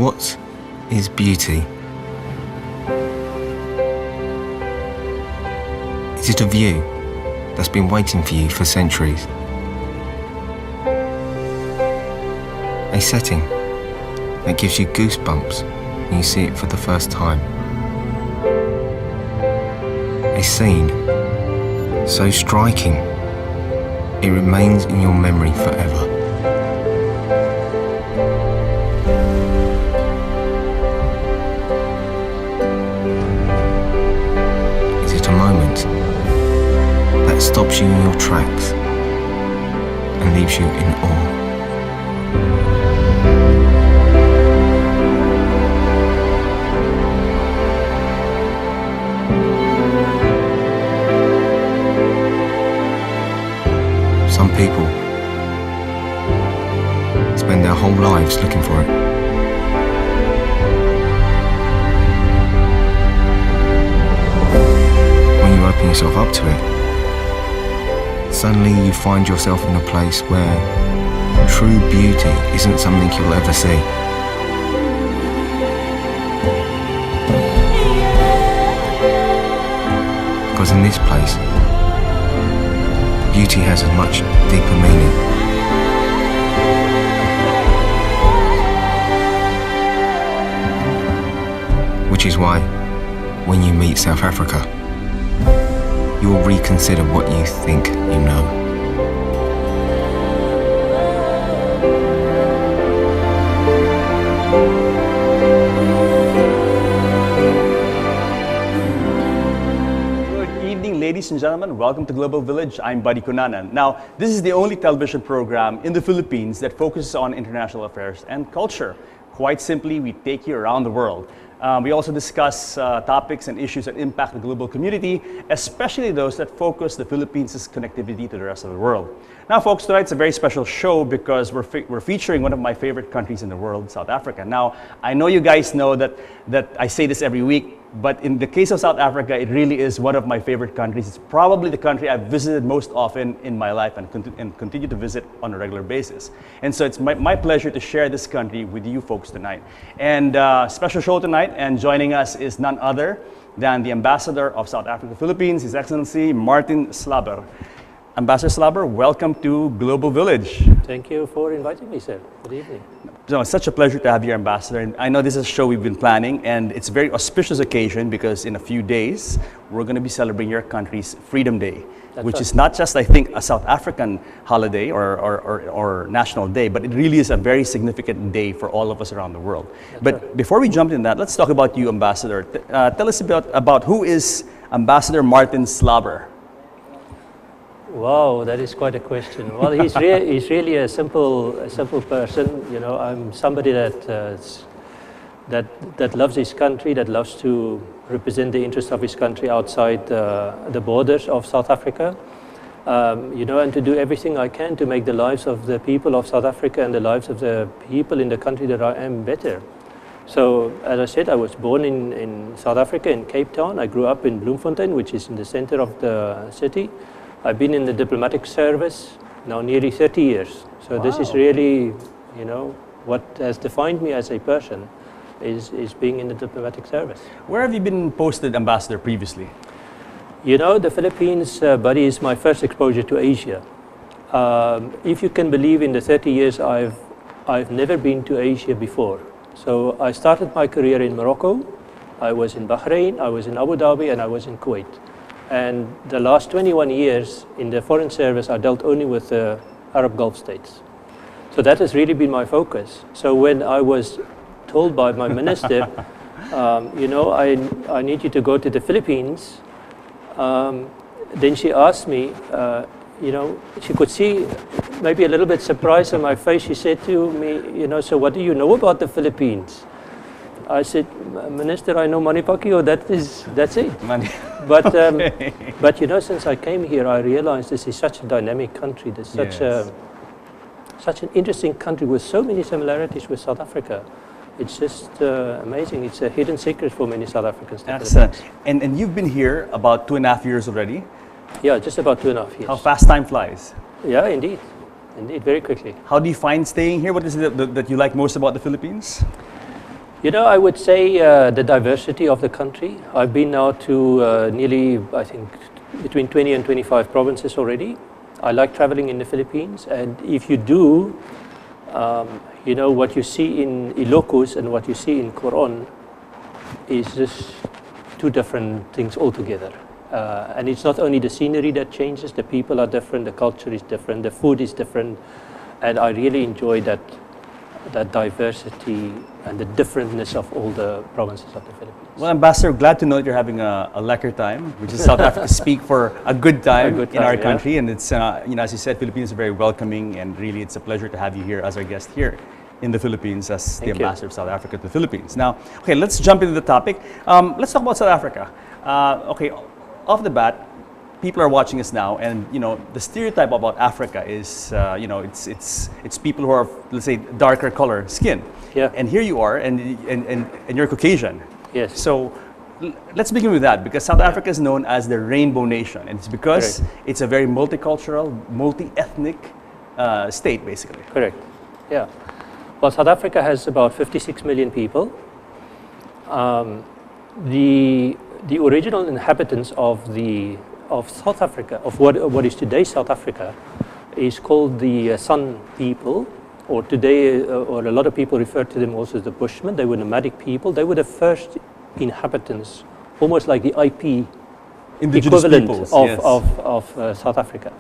What is beauty? Is it a view that's been waiting for you for centuries? A setting that gives you goosebumps when you see it for the first time? A scene so striking it remains in your memory forever. Is it a moment that stops you in your tracks and leaves you in awe? Some people spend their whole lives looking for it. When you open yourself up to it, suddenly you find yourself in a place where true beauty isn't something you'll ever see. Because in this place, beauty has a much deeper meaning. Which is why, when you meet South Africa, you will reconsider what you think you know. Ladies and gentlemen, welcome to Global Village. I'm Buddy Kunanan. Now, this is the only television program in the Philippines that focuses on international affairs and culture. Quite simply, we take you around the world. We also discuss topics and issues that impact the global community, especially those that focus the Philippines' connectivity to the rest of the world. Now, folks, tonight's a very special show because we're featuring one of my favorite countries in the world, South Africa. Now, I know you guys know that I say this every week, but in the case of South Africa, it really is one of my favorite countries. It's probably the country I've visited most often in my life and continue to visit on a regular basis. And so it's my pleasure to share this country with you folks tonight. And special show tonight, and joining us is none other than the Ambassador of South Africa, Philippines, His Excellency Martin Slaber. Ambassador Slaber, welcome to Global Village. Thank you for inviting me, sir. Good evening. So it's such a pleasure to have you, Ambassador. And I know this is a show we've been planning, and it's a very auspicious occasion because in a few days, we're going to be celebrating your country's Freedom Day, which is not just, I think, a South African holiday or national day, but it really is a very significant day for all of us around the world. But before we jump into that, let's talk about you, Ambassador. Tell us about who is Ambassador Martin Slaber. Wow, that is quite a question. Well, he's really a simple person. You know, I'm somebody that loves his country, that loves to represent the interests of his country outside the borders of South Africa. You know, and to do everything I can to make the lives of the people of South Africa and the lives of the people in the country that I am better. So, as I said, I was born in South Africa, in Cape Town. I grew up in Bloemfontein, which is in the center of the city. I've been in the diplomatic service now nearly 30 years. So This is really, you know, what has defined me as a person is being in the diplomatic service. Where have you been posted, Ambassador, previously? You know, the Philippines, Buddy, is my first exposure to Asia. If you can believe, in the 30 years, I've never been to Asia before. So I started my career in Morocco. I was in Bahrain, I was in Abu Dhabi, and I was in Kuwait. And the last 21 years in the foreign service, I dealt only with the Arab Gulf states. So that has really been my focus. So when I was told by my minister, you know, I need you to go to the Philippines, then she asked me, you know, she could see maybe a little bit surprised on my face. She said to me, you know, so what do you know about the Philippines? I said, Minister, I know Manipakio, that's it. But you know, since I came here, I realized this is such a dynamic country. This is such an interesting country with so many similarities with South Africa. It's just amazing. It's a hidden secret for many South Africans. And you've been here about 2.5 years already? Yeah, just about 2.5 years. How fast time flies. Yeah, indeed. Indeed, very quickly. How do you find staying here? What is it that you like most about the Philippines? You know, I would say the diversity of the country. I've been now to nearly, I think, between 20 and 25 provinces already. I like traveling in the Philippines, and if you do, you know, what you see in Ilocos and what you see in Coron is just two different things altogether. And it's not only the scenery that changes, the people are different, the culture is different, the food is different, and I really enjoy that diversity and the differentness of all the provinces of the Philippines. Well, Ambassador, glad to know that you're having a lekker time, which is South Africa speak for a good time, in our country. And it's, you know, as you said, Philippines are very welcoming, and really it's a pleasure to have you here as our guest here in the Philippines as the Ambassador of South Africa to the Philippines. Now, okay, let's jump into the topic. Let's talk about South Africa. Okay, off the bat, people are watching us now, and you know the stereotype about Africa is, you know, it's people who are, let's say, darker color skin. Yeah. And here you are, and you're Caucasian. Yes. So let's begin with that, because South Africa is known as the Rainbow Nation, and it's because Correct. it's a very multicultural, multi-ethnic state, basically. Correct. Yeah. Well, South Africa has about 56 million people. The original inhabitants of South Africa, of what is today South Africa, is called the San people, or today, or a lot of people refer to them also as the Bushmen. They were nomadic people. They were the first inhabitants, almost like the IP Indigenous equivalent peoples, of, yes. of South Africa.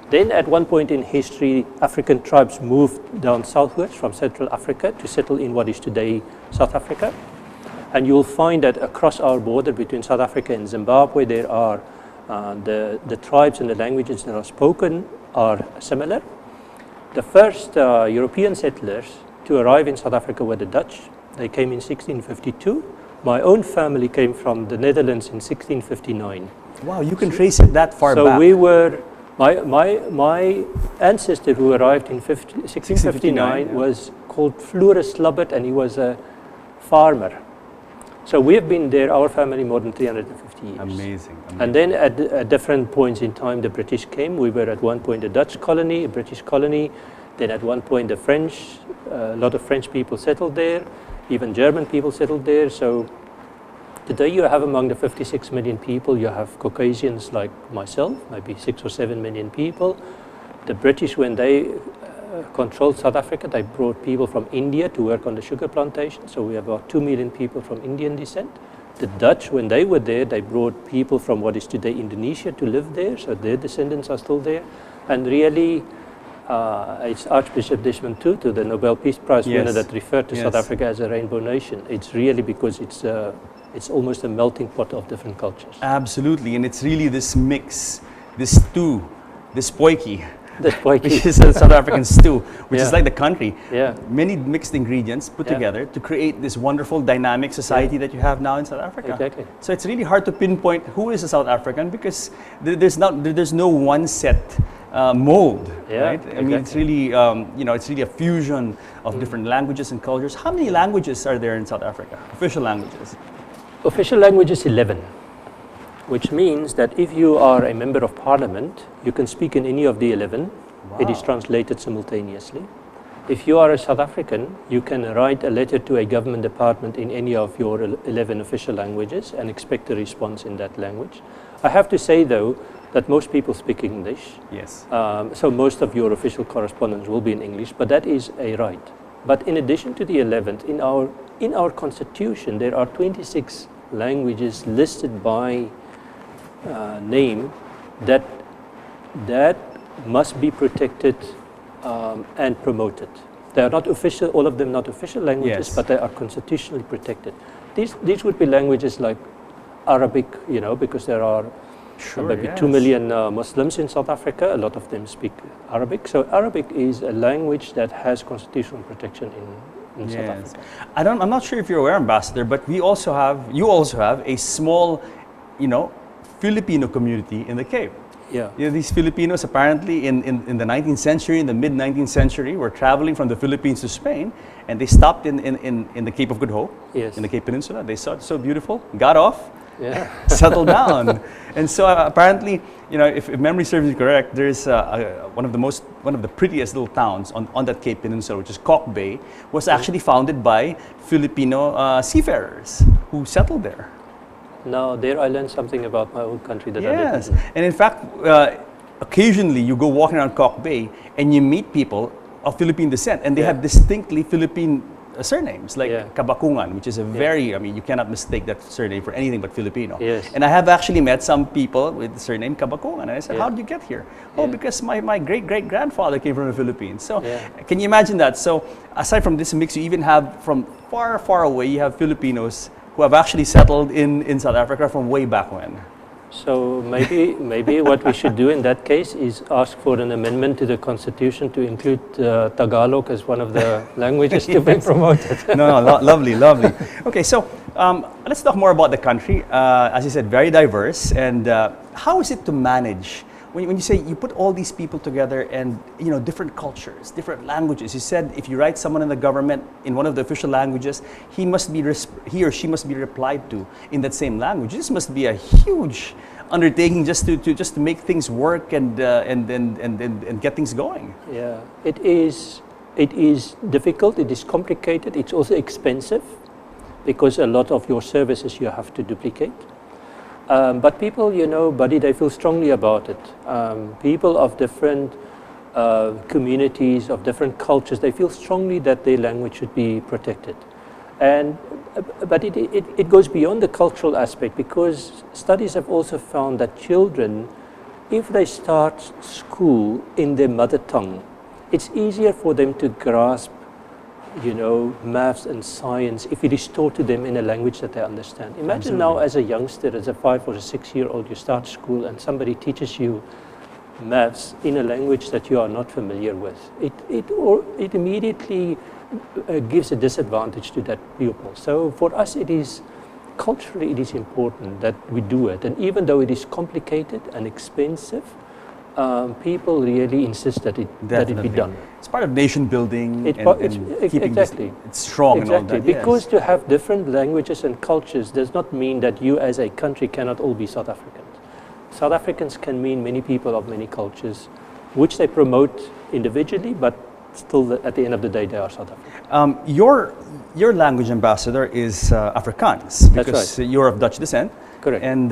Then at one point in history, African tribes moved down southwards from Central Africa to settle in what is today South Africa. And you'll find that across our border between South Africa and Zimbabwe, there are the tribes and the languages that are spoken are similar. The first European settlers to arrive in South Africa were the Dutch. They came in 1652. My own family came from the Netherlands in 1659. Wow, you can trace it that far back. So we were, my ancestor who arrived in 1659 yeah. was called Floris Slubbert, and he was a farmer. So we have been there, our family, more than 350 years. Amazing. And then at different points in time, the British came. We were at one point a Dutch colony, a British colony. Then at one point the French, a lot of French people settled there. Even German people settled there. So today you have among the 56 million people, you have Caucasians like myself, maybe 6 or 7 million people. The British, when they controlled South Africa, they brought people from India to work on the sugar plantation. So we have about 2 million people from Indian descent. The Dutch, when they were there, they brought people from what is today Indonesia to live there. So their descendants are still there. And really, it's Archbishop Desmond Tutu, the Nobel Peace Prize winner, that referred to South Africa as a rainbow nation. It's really because it's almost a melting pot of different cultures. Absolutely, and it's really this mix, this stew, this potjie, which is a South African stew, which is like the country. Yeah. Many mixed ingredients put together to create this wonderful dynamic society that you have now in South Africa. Exactly. So it's really hard to pinpoint who is a South African, because there's no one set mold, right? I mean, it's really you know, it's really a fusion of different languages and cultures. How many languages are there in South Africa? Official languages? Official language is 11. Which means that if you are a member of parliament, you can speak in any of the 11. Wow. It is translated simultaneously. If you are a South African, you can write a letter to a government department in any of your 11 official languages and expect a response in that language. I have to say, though, that most people speak English. Yes. So most of your official correspondence will be in English, but that is a right. But in addition to the 11th, in our constitution, there are 26 languages listed by name that must be protected and promoted. They are not official, all of them not official languages, but they are constitutionally protected. These would be languages like Arabic, you know, because there are maybe 2 million Muslims in South Africa. A lot of them speak Arabic. So Arabic is a language that has constitutional protection in South Africa. I'm not sure if you're aware, Ambassador, but you also have a small, you know, Filipino community in the Cape. Yeah. You know, these Filipinos apparently in the 19th century, in the mid-19th century, were traveling from the Philippines to Spain, and they stopped in the Cape of Good Hope, in the Cape Peninsula. They saw it so beautiful, got off, Yeah. settle down. And so apparently, you know, if memory serves me correct, there's one of the prettiest little towns on that Cape Peninsula, which is Cock Bay, was actually founded by Filipino seafarers who settled there. Now, there I learned something about my own country that I Yes, didn't. and in fact, occasionally you go walking around Cock Bay and you meet people of Philippine descent, and they have distinctly Philippine surnames, like Kabakungan, which is a very, I mean, you cannot mistake that surname for anything but Filipino. Yes. And I have actually met some people with the surname Kabakungan, and I said, how did you get here? Oh, because my great-great-grandfather came from the Philippines. So can you imagine that? So aside from this mix, you even have from far, far away, you have Filipinos who have actually settled in South Africa from way back when. So maybe what we should do in that case is ask for an amendment to the Constitution to include Tagalog as one of the languages to be promoted. No, lovely. Okay, so let's talk more about the country. As you said, very diverse. And how is it to manage? When you say you put all these people together and, you know, different cultures, different languages. You said if you write someone in the government in one of the official languages, he or she must be replied to in that same language. This must be a huge undertaking just to make things work and get things going. Yeah, it is difficult. It is complicated. It's also expensive because a lot of your services you have to duplicate. But people, you know, Buddy, they feel strongly about it. People of different communities, of different cultures, they feel strongly that their language should be protected. But it goes beyond the cultural aspect, because studies have also found that children, if they start school in their mother tongue, it's easier for them to grasp, you know, maths and science if it is taught to them in a language that they understand. Imagine now as a youngster, as a 5 or a 6-year-old, you start school and somebody teaches you maths in a language that you are not familiar with. It immediately gives a disadvantage to that pupil. So for us, culturally it is important that we do it. And even though it is complicated and expensive, people really insist that it be done. It's part of nation building keeping exactly. It's strong and all that. Because to have different languages and cultures does not mean that you as a country cannot all be South Africans. South Africans can mean many people of many cultures, which they promote individually, but still at the end of the day they are South African. Your language ambassador is Afrikaans, because you're of Dutch descent. Correct. And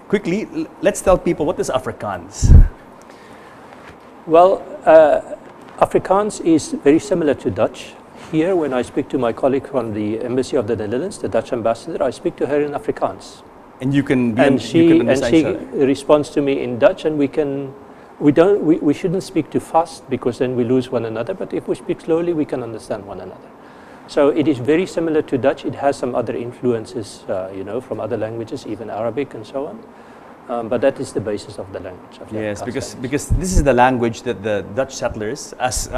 quickly, let's tell people, what is Afrikaans? Well, Afrikaans is very similar to Dutch. Here, when I speak to my colleague from the Embassy of the Netherlands, the Dutch ambassador, I speak to her in Afrikaans. And you can she responds to me in Dutch, and we shouldn't speak too fast, because then we lose one another. But if we speak slowly, we can understand one another. So it is very similar to Dutch. It has some other influences, you know, from other languages, even Arabic and so on. But that is the basis of the language. Yes, because this is the language that the Dutch settlers, as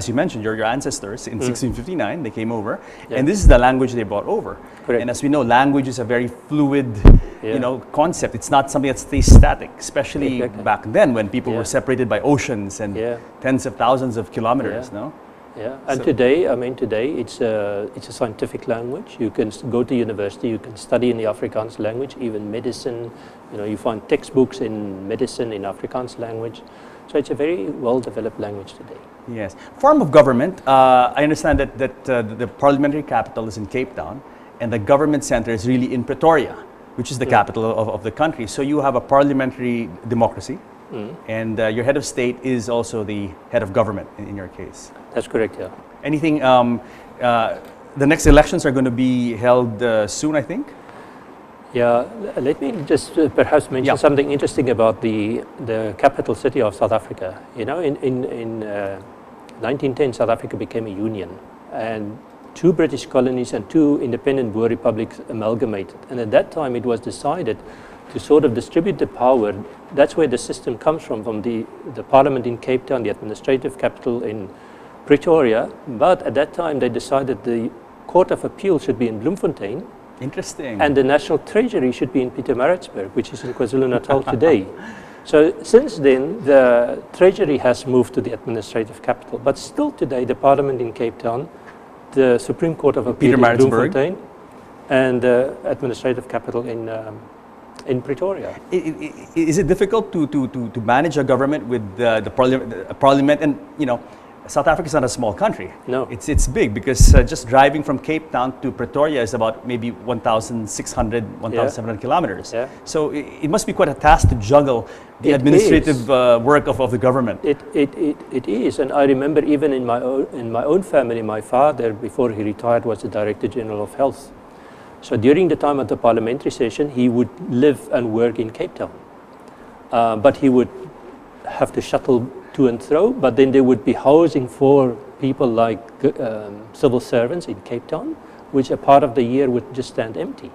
you mentioned, your ancestors in 1659, they came over, and this is the language they brought over. Correct. And as we know, language is a very fluid, you know, concept. It's not something that stays static, especially back then when people were separated by oceans and tens of thousands of kilometers. No. Yeah, and today it's a scientific language. You can go to university, you can study in the Afrikaans language, even medicine. You know, you find textbooks in medicine in Afrikaans language. So it's a very well-developed language today. Yes. Form of government, I understand that the parliamentary capital is in Cape Town, and the government center is really in Pretoria, which is the capital of the country. So you have a parliamentary democracy. And your head of state is also the head of government in your case. That's correct, yeah. Anything, the next elections are going to be held soon, I think? Yeah, let me just perhaps mention something interesting about the capital city of South Africa. You know, in 1910, South Africa became a union, and 2 British colonies and 2 independent Boer republics amalgamated. And at that time, it was decided to sort of distribute the power. That's where the system comes from the parliament in Cape Town, the administrative capital in Pretoria. But at that time, they decided the Court of Appeal should be in Bloemfontein. Interesting. And the National Treasury should be in Pietermaritzburg, which is in KwaZulu-Natal today. So since then, the Treasury has moved to the administrative capital. But still today, the parliament in Cape Town, the Supreme Court of Appeal in Bloemfontein, and administrative capital in Pretoria. Is it difficult to manage a government with the parliament? And South Africa is not a small country. No. It's big because just driving from Cape Town to Pretoria is about maybe 1,600, 1,700 kilometers. Yeah. So it must be quite a task to juggle the It administrative work of the government. It is, and I remember even in my own family, my father, before he retired, was the Director General of Health. So during the time of the parliamentary session, he would live and work in Cape Town. But he would have to shuttle to and fro, but then there would be housing for people like civil servants in Cape Town, which a part of the year would just stand empty.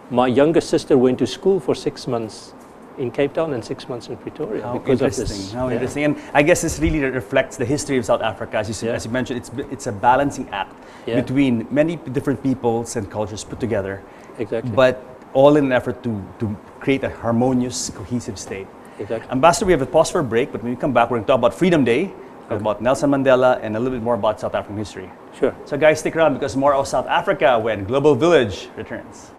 My younger sister went to school for 6 months in Cape Town and 6 months in Pretoria because of this. How interesting. And I guess this really reflects the history of South Africa. As you mentioned, it's a balancing act between many different peoples and cultures put together. Exactly. But all in an effort to create a harmonious, cohesive state. Exactly. Ambassador, we have a pause for a break, but when we come back, we're going to talk about Freedom Day, about Nelson Mandela, and a little bit more about South African history. Sure. So guys, stick around because more of South Africa when Global Village returns.